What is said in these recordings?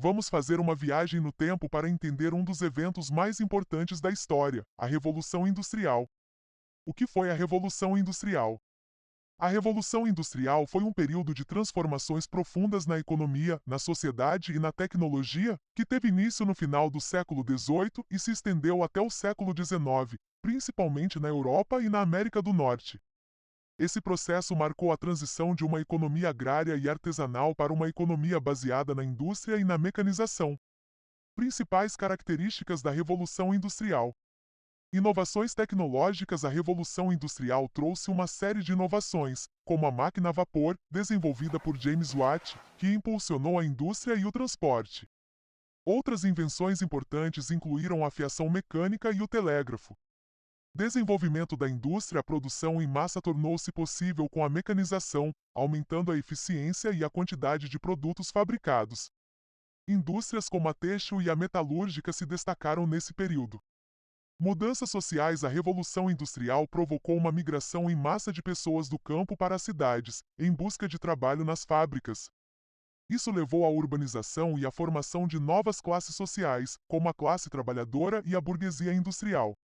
Vamos fazer uma viagem no tempo para entender um dos eventos mais importantes da história, a Revolução Industrial. O que foi a Revolução Industrial? A Revolução Industrial foi um período de transformações profundas na economia, na sociedade e na tecnologia, que teve início no final do século XVIII e se estendeu até o século XIX, principalmente na Europa e na América do Norte. Esse processo marcou a transição de uma economia agrária e artesanal para uma economia baseada na indústria e na mecanização. Principais características da Revolução Industrial. Inovações tecnológicas. A Revolução Industrial trouxe uma série de inovações, como a máquina a vapor, desenvolvida por James Watt, que impulsionou a indústria e o transporte. Outras invenções importantes incluíram a fiação mecânica e o telégrafo. Desenvolvimento da indústria. A produção em massa tornou-se possível com a mecanização, aumentando a eficiência e a quantidade de produtos fabricados. Indústrias como a têxtil e a metalúrgica se destacaram nesse período. Mudanças sociais. A Revolução Industrial provocou uma migração em massa de pessoas do campo para as cidades, em busca de trabalho nas fábricas. Isso levou à urbanização e à formação de novas classes sociais, como a classe trabalhadora e a burguesia industrial.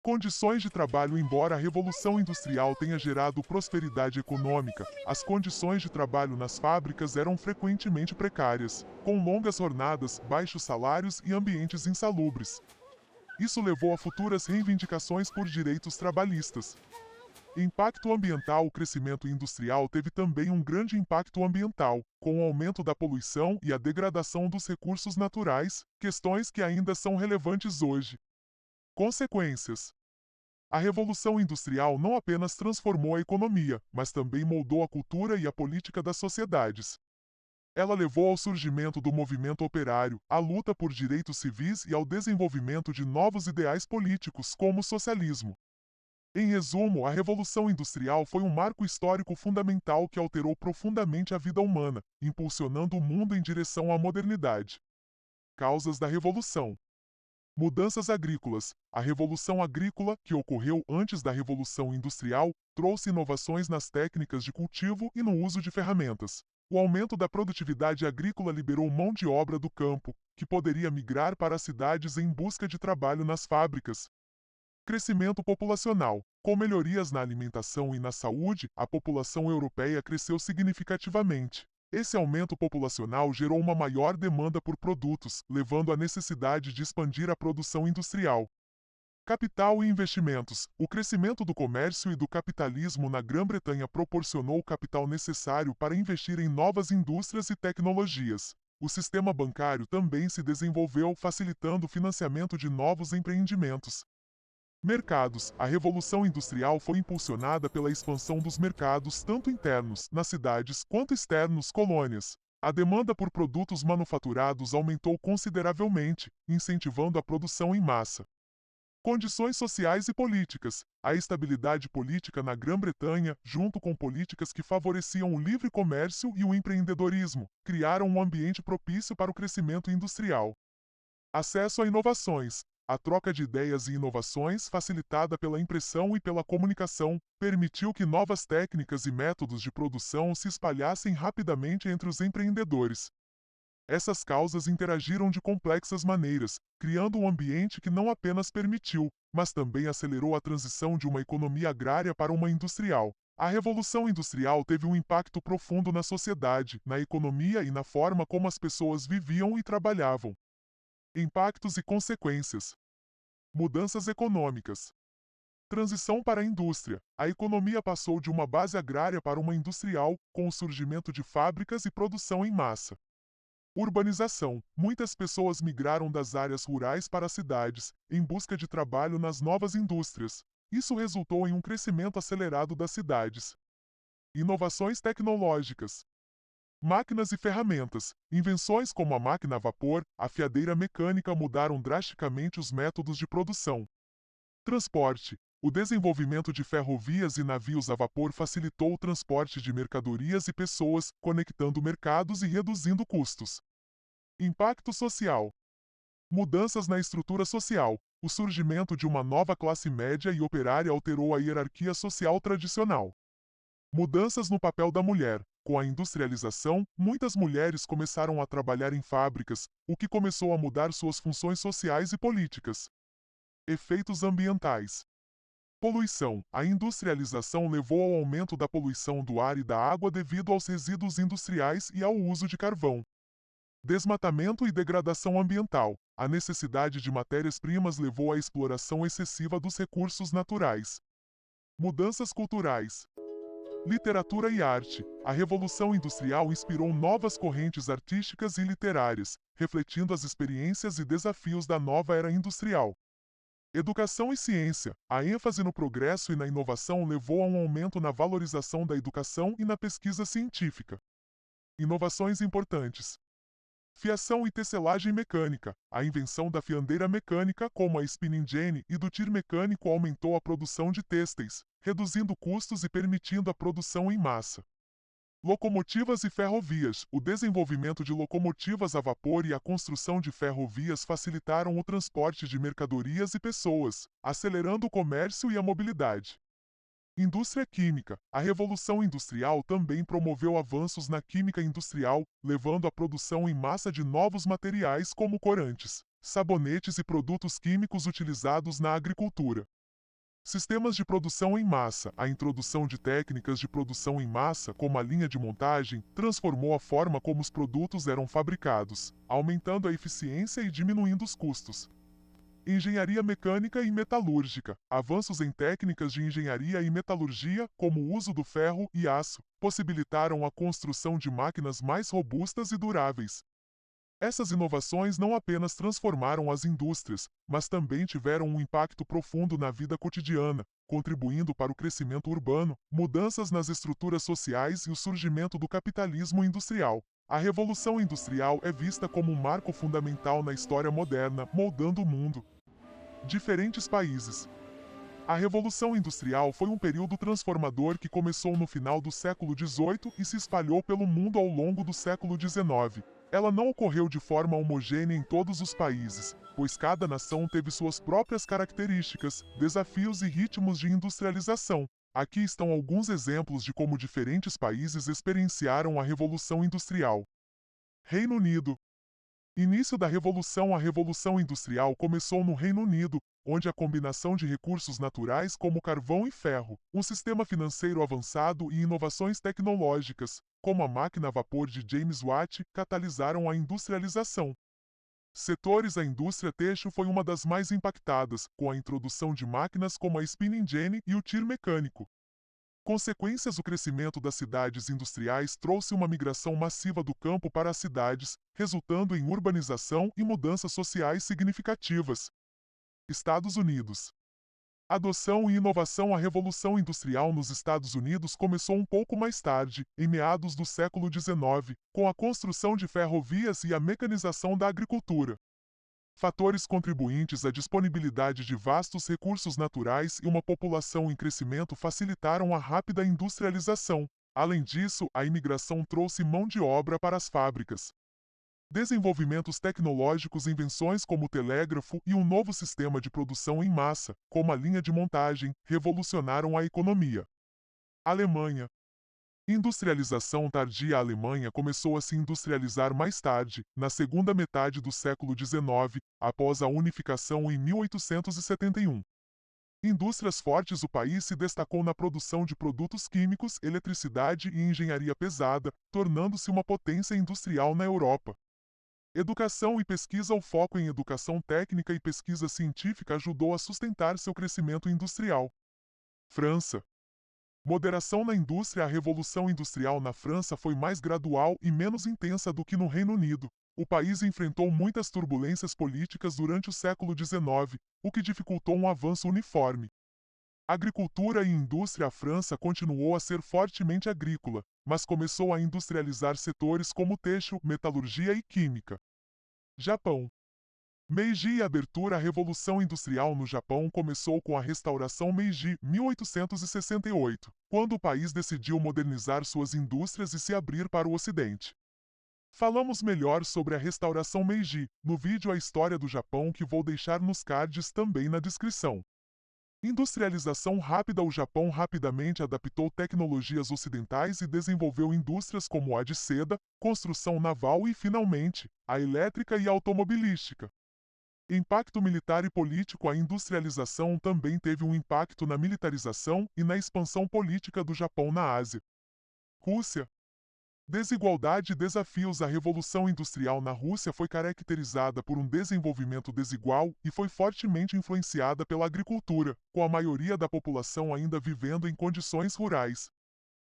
Condições de trabalho. Embora a Revolução Industrial tenha gerado prosperidade econômica, as condições de trabalho nas fábricas eram frequentemente precárias, com longas jornadas, baixos salários e ambientes insalubres. Isso levou a futuras reivindicações por direitos trabalhistas. Impacto ambiental. O crescimento industrial teve também um grande impacto ambiental, com o aumento da poluição e a degradação dos recursos naturais, questões que ainda são relevantes hoje. Consequências. A Revolução Industrial não apenas transformou a economia, mas também moldou a cultura e a política das sociedades. Ela levou ao surgimento do movimento operário, à luta por direitos civis e ao desenvolvimento de novos ideais políticos, como o socialismo. Em resumo, a Revolução Industrial foi um marco histórico fundamental que alterou profundamente a vida humana, impulsionando o mundo em direção à modernidade. Causas da Revolução. Mudanças agrícolas. A Revolução Agrícola, que ocorreu antes da Revolução Industrial, trouxe inovações nas técnicas de cultivo e no uso de ferramentas. O aumento da produtividade agrícola liberou mão de obra do campo, que poderia migrar para as cidades em busca de trabalho nas fábricas. Crescimento populacional. Com melhorias na alimentação e na saúde, a população europeia cresceu significativamente. Esse aumento populacional gerou uma maior demanda por produtos, levando à necessidade de expandir a produção industrial. Capital e investimentos. O crescimento do comércio e do capitalismo na Grã-Bretanha proporcionou o capital necessário para investir em novas indústrias e tecnologias. O sistema bancário também se desenvolveu, facilitando o financiamento de novos empreendimentos. Mercados. A Revolução Industrial foi impulsionada pela expansão dos mercados tanto internos, nas cidades, quanto externos, colônias. A demanda por produtos manufaturados aumentou consideravelmente, incentivando a produção em massa. Condições sociais e políticas. A estabilidade política na Grã-Bretanha, junto com políticas que favoreciam o livre comércio e o empreendedorismo, criaram um ambiente propício para o crescimento industrial. Acesso a inovações. A troca de ideias e inovações, facilitada pela impressão e pela comunicação, permitiu que novas técnicas e métodos de produção se espalhassem rapidamente entre os empreendedores. Essas causas interagiram de complexas maneiras, criando um ambiente que não apenas permitiu, mas também acelerou a transição de uma economia agrária para uma industrial. A Revolução Industrial teve um impacto profundo na sociedade, na economia e na forma como as pessoas viviam e trabalhavam. Impactos e consequências. Mudanças econômicas. Transição para a indústria. A economia passou de uma base agrária para uma industrial, com o surgimento de fábricas e produção em massa. Urbanização. Muitas pessoas migraram das áreas rurais para as cidades, em busca de trabalho nas novas indústrias. Isso resultou em um crescimento acelerado das cidades. Inovações tecnológicas. Máquinas e ferramentas. Invenções como a máquina a vapor, a fiadeira mecânica mudaram drasticamente os métodos de produção. Transporte. O desenvolvimento de ferrovias e navios a vapor facilitou o transporte de mercadorias e pessoas, conectando mercados e reduzindo custos. Impacto social. Mudanças na estrutura social. O surgimento de uma nova classe média e operária alterou a hierarquia social tradicional. Mudanças no papel da mulher. Com a industrialização, muitas mulheres começaram a trabalhar em fábricas, o que começou a mudar suas funções sociais e políticas. Efeitos ambientais. Poluição. A industrialização levou ao aumento da poluição do ar e da água devido aos resíduos industriais e ao uso de carvão. Desmatamento e degradação ambiental. A necessidade de matérias-primas levou à exploração excessiva dos recursos naturais. Mudanças culturais. Literatura e arte. A Revolução Industrial inspirou novas correntes artísticas e literárias, refletindo as experiências e desafios da nova era industrial. Educação e ciência. A ênfase no progresso e na inovação levou a um aumento na valorização da educação e na pesquisa científica. Inovações importantes. Fiação e tecelagem mecânica. A invenção da fiandeira mecânica, como a spinning jenny, e do tir mecânico aumentou a produção de têxteis, reduzindo custos e permitindo a produção em massa. Locomotivas e ferrovias. O desenvolvimento de locomotivas a vapor e a construção de ferrovias facilitaram o transporte de mercadorias e pessoas, acelerando o comércio e a mobilidade. Indústria química. A Revolução Industrial também promoveu avanços na química industrial, levando à produção em massa de novos materiais como corantes, sabonetes e produtos químicos utilizados na agricultura. Sistemas de produção em massa. A introdução de técnicas de produção em massa, como a linha de montagem, transformou a forma como os produtos eram fabricados, aumentando a eficiência e diminuindo os custos. Engenharia mecânica e metalúrgica. Avanços em técnicas de engenharia e metalurgia, como o uso do ferro e aço, possibilitaram a construção de máquinas mais robustas e duráveis. Essas inovações não apenas transformaram as indústrias, mas também tiveram um impacto profundo na vida cotidiana, contribuindo para o crescimento urbano, mudanças nas estruturas sociais e o surgimento do capitalismo industrial. A Revolução Industrial é vista como um marco fundamental na história moderna, moldando o mundo. Diferentes países. A Revolução Industrial foi um período transformador que começou no final do século XVIII e se espalhou pelo mundo ao longo do século XIX. Ela não ocorreu de forma homogênea em todos os países, pois cada nação teve suas próprias características, desafios e ritmos de industrialização. Aqui estão alguns exemplos de como diferentes países experienciaram a Revolução Industrial. Reino Unido. Início da Revolução. A Revolução Industrial começou no Reino Unido, onde a combinação de recursos naturais como carvão e ferro, um sistema financeiro avançado e inovações tecnológicas, como a máquina a vapor de James Watt, catalisaram a industrialização. Setores. A indústria têxtil foi uma das mais impactadas, com a introdução de máquinas como a spinning jenny e o tir mecânico. Consequências. O crescimento das cidades industriais trouxe uma migração massiva do campo para as cidades, resultando em urbanização e mudanças sociais significativas. Estados Unidos. Adoção e inovação. A Revolução Industrial nos Estados Unidos começou um pouco mais tarde, em meados do século XIX, com a construção de ferrovias e a mecanização da agricultura. Fatores contribuintes. A disponibilidade de vastos recursos naturais e uma população em crescimento facilitaram a rápida industrialização. Além disso, a imigração trouxe mão de obra para as fábricas. Desenvolvimentos tecnológicos. Invenções como o telégrafo e um novo sistema de produção em massa, como a linha de montagem, revolucionaram a economia. Alemanha. Industrialização tardia. A Alemanha começou a se industrializar mais tarde, na segunda metade do século XIX, após a unificação em 1871. Indústrias fortes. O país se destacou na produção de produtos químicos, eletricidade e engenharia pesada, tornando-se uma potência industrial na Europa. Educação e pesquisa. O foco em educação técnica e pesquisa científica ajudou a sustentar seu crescimento industrial. França. Moderação na indústria. A Revolução Industrial na França foi mais gradual e menos intensa do que no Reino Unido. O país enfrentou muitas turbulências políticas durante o século XIX, o que dificultou um avanço uniforme. Agricultura e indústria. A França continuou a ser fortemente agrícola, mas começou a industrializar setores como têxtil, metalurgia e química. Japão. Meiji e abertura. A Revolução Industrial no Japão começou com a Restauração Meiji, 1868, quando o país decidiu modernizar suas indústrias e se abrir para o Ocidente. Falamos melhor sobre a Restauração Meiji, no vídeo A História do Japão, que vou deixar nos cards também na descrição. Industrialização rápida. O Japão rapidamente adaptou tecnologias ocidentais e desenvolveu indústrias como a de seda, construção naval e, finalmente, a elétrica e automobilística. Impacto militar e político. A industrialização também teve um impacto na militarização e na expansão política do Japão na Ásia. Rússia. Desigualdade e desafios. A Revolução Industrial na Rússia foi caracterizada por um desenvolvimento desigual e foi fortemente influenciada pela agricultura, com a maioria da população ainda vivendo em condições rurais.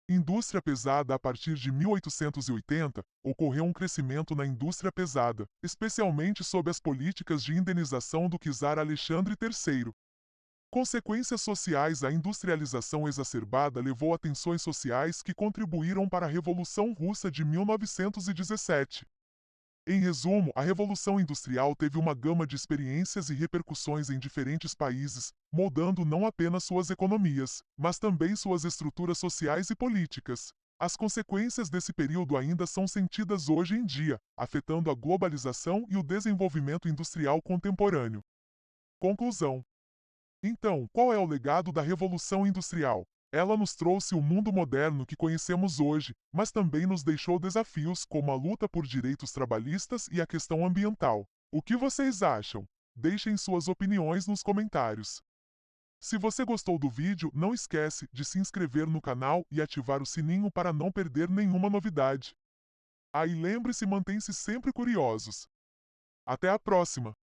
Indústria pesada. A partir de 1880, ocorreu um crescimento na indústria pesada, especialmente sob as políticas de indenização do czar Alexandre III. Consequências sociais. A industrialização exacerbada levou a tensões sociais que contribuíram para a Revolução Russa de 1917. Em resumo, a Revolução Industrial teve uma gama de experiências e repercussões em diferentes países, moldando não apenas suas economias, mas também suas estruturas sociais e políticas. As consequências desse período ainda são sentidas hoje em dia, afetando a globalização e o desenvolvimento industrial contemporâneo. Conclusão. Então, qual é o legado da Revolução Industrial? Ela nos trouxe o mundo moderno que conhecemos hoje, mas também nos deixou desafios como a luta por direitos trabalhistas e a questão ambiental. O que vocês acham? Deixem suas opiniões nos comentários. Se você gostou do vídeo, não esquece de se inscrever no canal e ativar o sininho para não perder nenhuma novidade. Ah, e lembre-se, mantém-se sempre curiosos. Até a próxima!